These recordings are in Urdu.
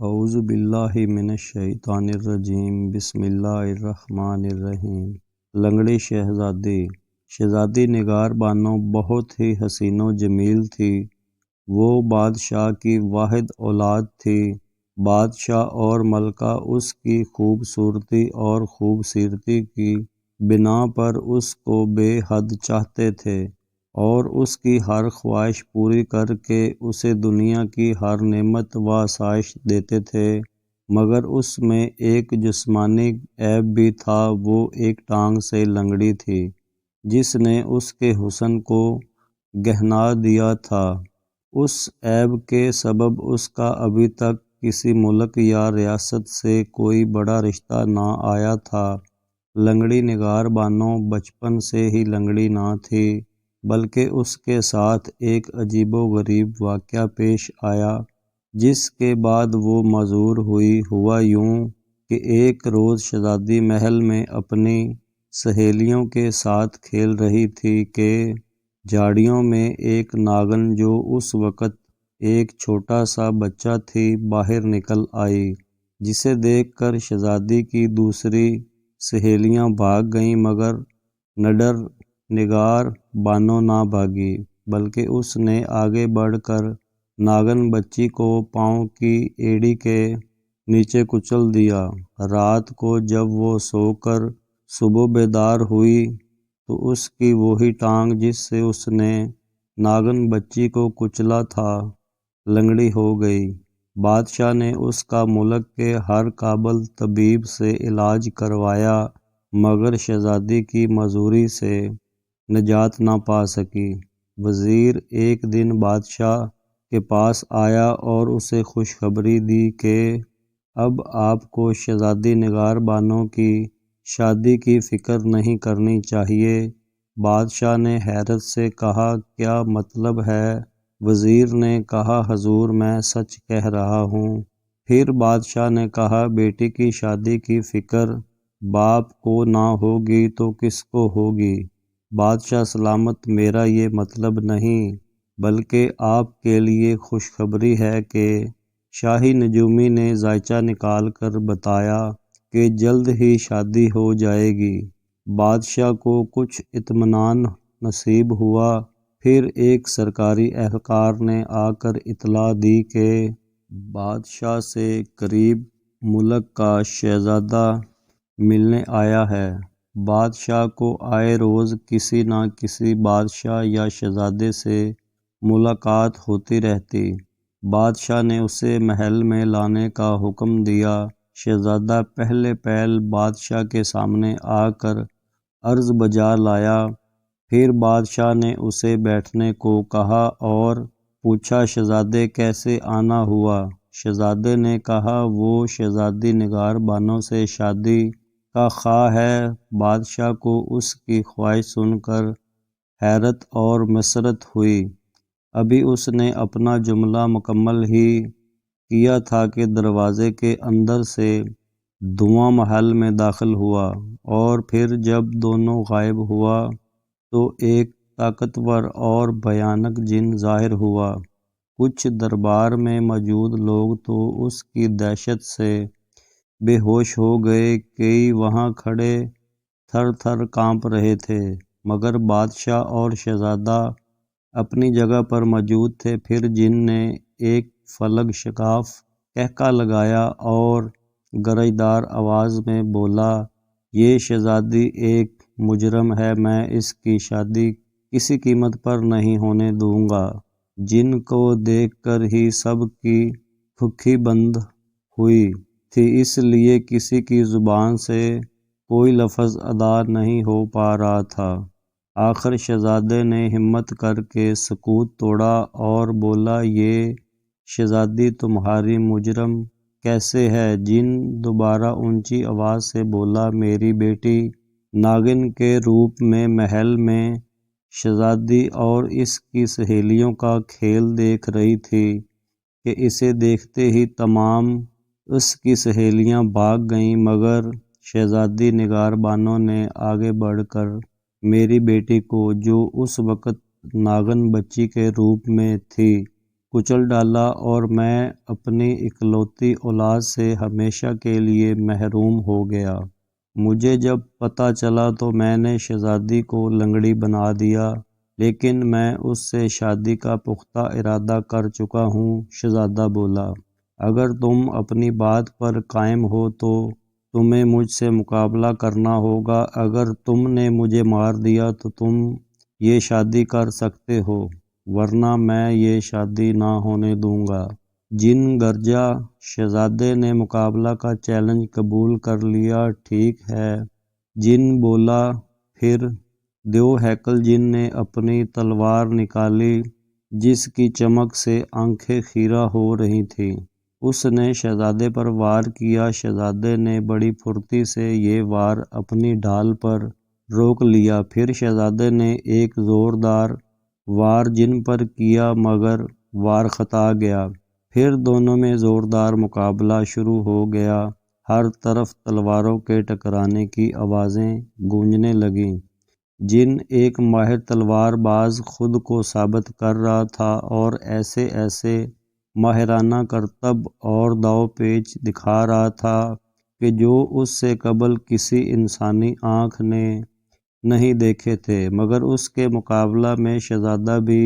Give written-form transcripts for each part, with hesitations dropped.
اعوذ باللہ من الشیطان الرجیم بسم اللہ الرحمن الرحیم۔ لنگڑی شہزادی نگار بانو بہت ہی حسین و جمیل تھی۔ وہ بادشاہ کی واحد اولاد تھی۔ بادشاہ اور ملکہ اس کی خوبصورتی اور خوبصیرتی کی بنا پر اس کو بے حد چاہتے تھے اور اس کی ہر خواہش پوری کر کے اسے دنیا کی ہر نعمت و آسائش دیتے تھے، مگر اس میں ایک جسمانی عیب بھی تھا۔ وہ ایک ٹانگ سے لنگڑی تھی جس نے اس کے حسن کو گہنا دیا تھا۔ اس عیب کے سبب اس کا ابھی تک کسی ملک یا ریاست سے کوئی بڑا رشتہ نہ آیا تھا۔ لنگڑی نگار بانو بچپن سے ہی لنگڑی نہ تھی، بلکہ اس کے ساتھ ایک عجیب و غریب واقعہ پیش آیا جس کے بعد وہ معذور ہوئی۔ ہوا یوں کہ ایک روز شہزادی محل میں اپنی سہیلیوں کے ساتھ کھیل رہی تھی کہ جھاڑیوں میں ایک ناگن، جو اس وقت ایک چھوٹا سا بچہ تھی، باہر نکل آئی، جسے دیکھ کر شہزادی کی دوسری سہیلیاں بھاگ گئیں، مگر نڈر نگار بانو نہ بھاگی، بلکہ اس نے آگے بڑھ کر ناگن بچی کو پاؤں کی ایڑی کے نیچے کچل دیا۔ رات کو جب وہ سو کر صبح بیدار ہوئی تو اس کی وہی ٹانگ جس سے اس نے ناگن بچی کو کچلا تھا لنگڑی ہو گئی۔ بادشاہ نے اس کا ملک کے ہر قابل طبیب سے علاج کروایا، مگر شہزادی کی معذوری سے نجات نہ پا سکی۔ وزیر ایک دن بادشاہ کے پاس آیا اور اسے خوشخبری دی کہ اب آپ کو شہزادی نگار بانو کی شادی کی فکر نہیں کرنی چاہیے۔ بادشاہ نے حیرت سے کہا، کیا مطلب ہے؟ وزیر نے کہا، حضور میں سچ کہہ رہا ہوں۔ پھر بادشاہ نے کہا، بیٹی کی شادی کی فکر باپ کو نہ ہوگی تو کس کو ہوگی؟ بادشاہ سلامت، میرا یہ مطلب نہیں، بلکہ آپ کے لیے خوشخبری ہے کہ شاہی نجومی نے ذائچہ نکال کر بتایا کہ جلد ہی شادی ہو جائے گی۔ بادشاہ کو کچھ اطمینان نصیب ہوا۔ پھر ایک سرکاری اہلکار نے آ کر اطلاع دی کہ بادشاہ سے قریب ملک کا شہزادہ ملنے آیا ہے۔ بادشاہ کو آئے روز کسی نہ کسی بادشاہ یا شہزادے سے ملاقات ہوتی رہتی۔ بادشاہ نے اسے محل میں لانے کا حکم دیا۔ شہزادہ پہلے پہل بادشاہ کے سامنے آ کر عرض بجا لایا۔ پھر بادشاہ نے اسے بیٹھنے کو کہا اور پوچھا، شہزادے کیسے آنا ہوا؟ شہزادے نے کہا، وہ شہزادی نگار بانو سے شادی کا خواہ ہے۔ بادشاہ کو اس کی خواہش سن کر حیرت اور مسرت ہوئی۔ ابھی اس نے اپنا جملہ مکمل ہی کیا تھا کہ دروازے کے اندر سے دھواں محل میں داخل ہوا، اور پھر جب دونوں غائب ہوا تو ایک طاقتور اور بھیانک جن ظاہر ہوا۔ کچھ دربار میں موجود لوگ تو اس کی دہشت سے بے ہوش ہو گئے، کئی وہاں کھڑے تھر تھر کانپ رہے تھے، مگر بادشاہ اور شہزادہ اپنی جگہ پر موجود تھے۔ پھر جن نے ایک فلک شکاف قہقہ لگایا اور گرجدار آواز میں بولا، یہ شہزادی ایک مجرم ہے، میں اس کی شادی کسی قیمت پر نہیں ہونے دوں گا۔ جن کو دیکھ کر ہی سب کی پھکی بند ہوئی تھی، اس لیے کسی کی زبان سے کوئی لفظ ادا نہیں ہو پا رہا تھا۔ آخر شہزادے نے ہمت کر کے سکوت توڑا اور بولا، یہ شہزادی تمہاری مجرم کیسے ہے؟ جن دوبارہ اونچی آواز سے بولا، میری بیٹی ناگن کے روپ میں محل میں شہزادی اور اس کی سہیلیوں کا کھیل دیکھ رہی تھی کہ اسے دیکھتے ہی تمام اس کی سہیلیاں بھاگ گئیں، مگر شہزادی نگار بانو نے آگے بڑھ کر میری بیٹی کو، جو اس وقت ناگن بچی کے روپ میں تھی، کچل ڈالا اور میں اپنی اکلوتی اولاد سے ہمیشہ کے لیے محروم ہو گیا۔ مجھے جب پتہ چلا تو میں نے شہزادی کو لنگڑی بنا دیا، لیکن میں اس سے شادی کا پختہ ارادہ کر چکا ہوں۔ شہزادہ بولا، اگر تم اپنی بات پر قائم ہو تو تمہیں مجھ سے مقابلہ کرنا ہوگا۔ اگر تم نے مجھے مار دیا تو تم یہ شادی کر سکتے ہو، ورنہ میں یہ شادی نہ ہونے دوں گا۔ جن گرجا۔ شہزادے نے مقابلہ کا چیلنج قبول کر لیا۔ ٹھیک ہے، جن بولا۔ پھر دیو ہیکل جن نے اپنی تلوار نکالی جس کی چمک سے آنکھیں خیرہ ہو رہی تھیں۔ اس نے شہزادے پر وار کیا۔ شہزادے نے بڑی پھرتی سے یہ وار اپنی ڈھال پر روک لیا۔ پھر شہزادے نے ایک زوردار وار جن پر کیا مگر وار خطا گیا۔ پھر دونوں میں زوردار مقابلہ شروع ہو گیا۔ ہر طرف تلواروں کے ٹکرانے کی آوازیں گونجنے لگیں۔ جن ایک ماہر تلوار باز خود کو ثابت کر رہا تھا اور ایسے ماہرانہ کرتب اور داؤ پیچ دکھا رہا تھا کہ جو اس سے قبل کسی انسانی آنکھ نے نہیں دیکھے تھے، مگر اس کے مقابلہ میں شہزادہ بھی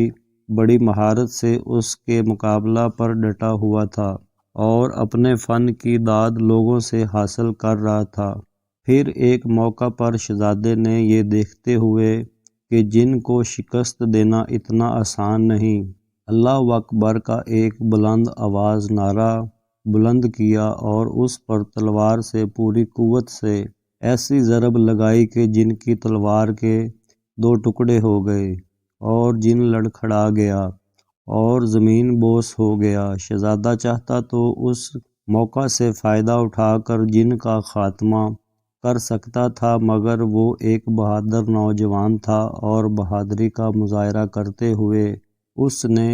بڑی مہارت سے اس کے مقابلہ پر ڈٹا ہوا تھا اور اپنے فن کی داد لوگوں سے حاصل کر رہا تھا۔ پھر ایک موقع پر شہزادے نے یہ دیکھتے ہوئے کہ جن کو شکست دینا اتنا آسان نہیں، اللہ اکبر کا ایک بلند آواز نعرہ بلند کیا اور اس پر تلوار سے پوری قوت سے ایسی ضرب لگائی کہ جن کی تلوار کے 2 ٹکڑے ہو گئے اور جن لڑکھڑا گیا اور زمین بوس ہو گیا۔ شہزادہ چاہتا تو اس موقع سے فائدہ اٹھا کر جن کا خاتمہ کر سکتا تھا، مگر وہ ایک بہادر نوجوان تھا اور بہادری کا مظاہرہ کرتے ہوئے اس نے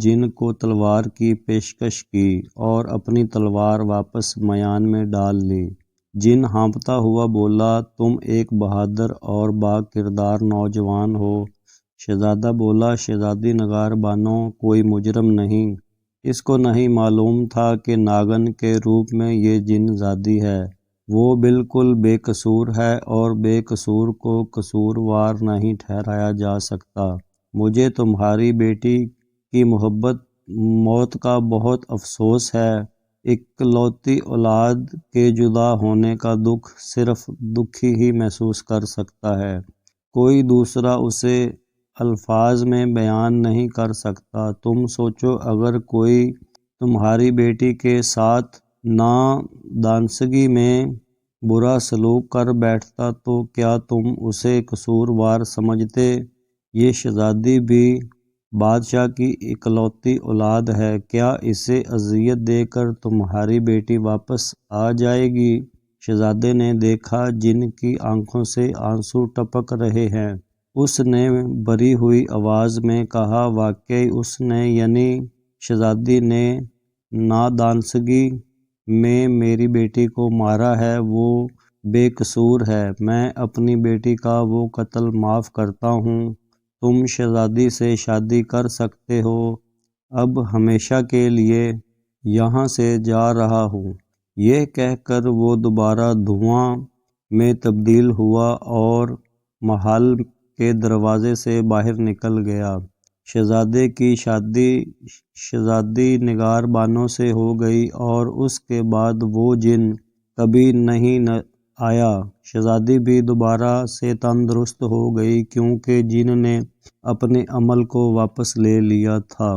جن کو تلوار کی پیشکش کی اور اپنی تلوار واپس میان میں ڈال لی۔ جن ہانپتا ہوا بولا، تم ایک بہادر اور با کردار نوجوان ہو۔ شہزادہ بولا، شہزادی نگار بانو کوئی مجرم نہیں، اس کو نہیں معلوم تھا کہ ناگن کے روپ میں یہ جن زادی ہے، وہ بالکل بے قصور ہے اور بے قصور کو قصوروار نہیں ٹھہرایا جا سکتا۔ مجھے تمہاری بیٹی کی موت کا بہت افسوس ہے۔ اکلوتی اولاد کے جدا ہونے کا دکھ صرف دکھی ہی محسوس کر سکتا ہے، کوئی دوسرا اسے الفاظ میں بیان نہیں کر سکتا۔ تم سوچو، اگر کوئی تمہاری بیٹی کے ساتھ نادانستگی میں برا سلوک کر بیٹھتا تو کیا تم اسے قصوروار سمجھتے؟ یہ شہزادی بھی بادشاہ کی اکلوتی اولاد ہے، کیا اسے اذیت دے کر تمہاری بیٹی واپس آ جائے گی؟ شہزادے نے دیکھا جن کی آنکھوں سے آنسو ٹپک رہے ہیں۔ اس نے بھری ہوئی آواز میں کہا، واقعی اس نے، یعنی شہزادی نے نادانستگی میں میری بیٹی کو مارا ہے، وہ بے قصور ہے، میں اپنی بیٹی کا وہ قتل معاف کرتا ہوں۔ تم شہزادی سے شادی کر سکتے ہو، اب ہمیشہ کے لیے یہاں سے جا رہا ہوں۔ یہ کہہ کر وہ دوبارہ دھواں میں تبدیل ہوا اور محل کے دروازے سے باہر نکل گیا۔ شہزادے کی شادی شہزادی نگار بانو سے ہو گئی اور اس کے بعد وہ جن کبھی نہیں آیا۔ شہزادی بھی دوبارہ سے تندرست ہو گئی کیونکہ جن نے اپنے عمل کو واپس لے لیا تھا۔